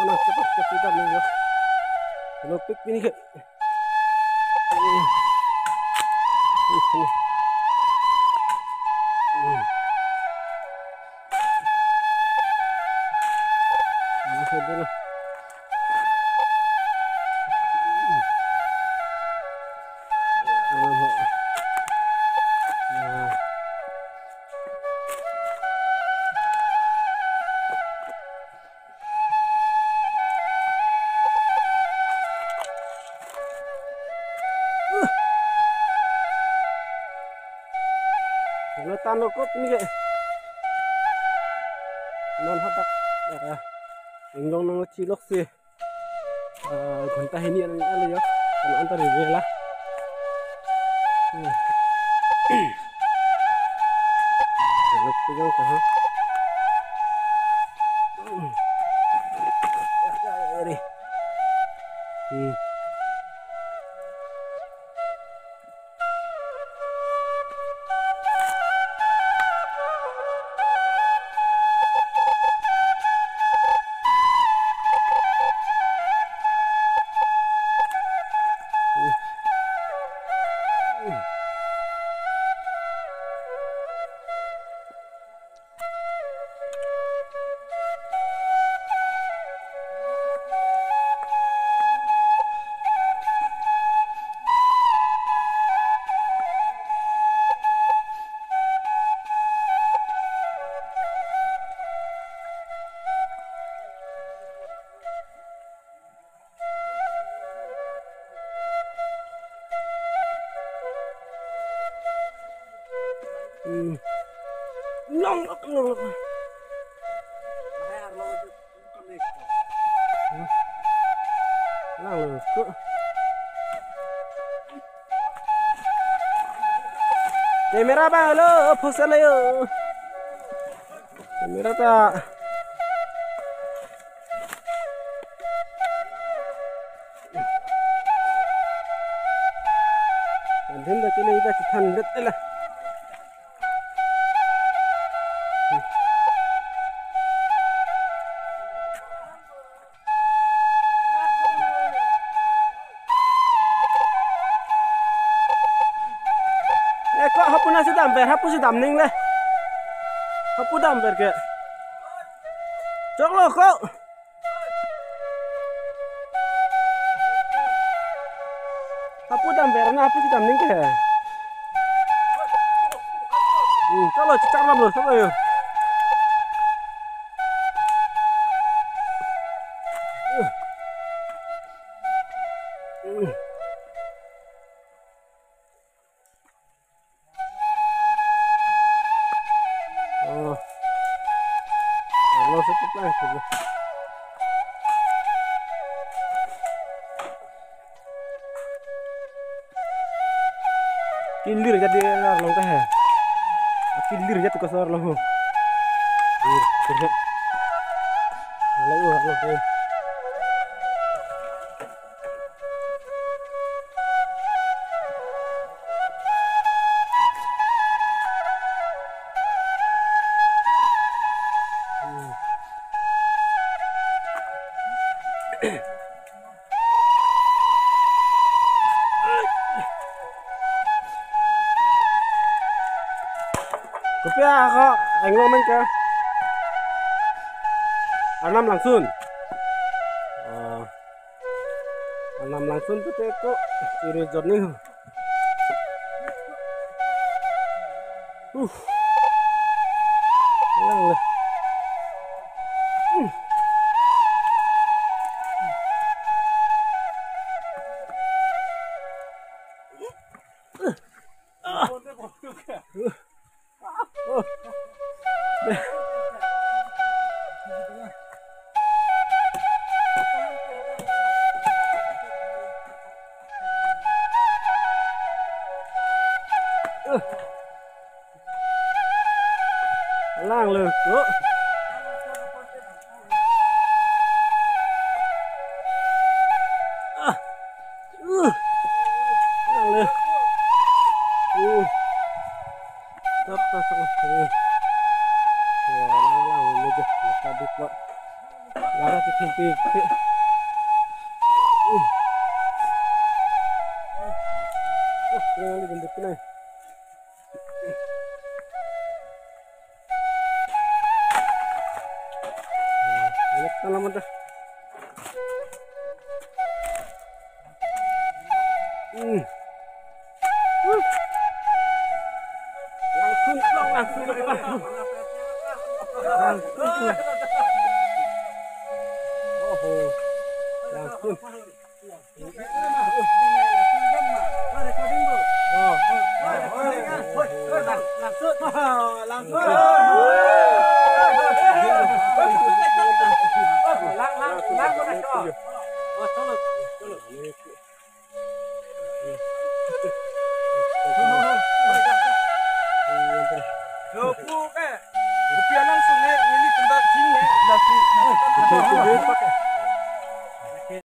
nang cepat kita nih yo. Lopik ini ke. Tano kop ini kayak non hatak ya inggong nang cilok sih gonta ini yang ada ya kan antar ini lah kalau pegang kah ya ini Long. Lang kok. Kamera bang lo, fokus lah yo. Kamera tak. Nanti dah kini kita thandat lah. Kok hapuna si damper, hapu si damning le. Hapu damper ke. Cok lo kok. Hapu damper na hapu si damning ke. Cok lo cicak lam lo, cok yo. Kilir jadi long teh. Kilir jadi kosor long. Lalu. Tapi ako, ang ngomong ka. Anam langsung. Anam langsung tu teko iri journey. Lang lah. Lang lượt của lang lượt tấp ra xong lang lang meja tadi kok lara titik. Jangan dibentuk nih. Enak alamat dah. Langsung. Oh, langsung. Langsung.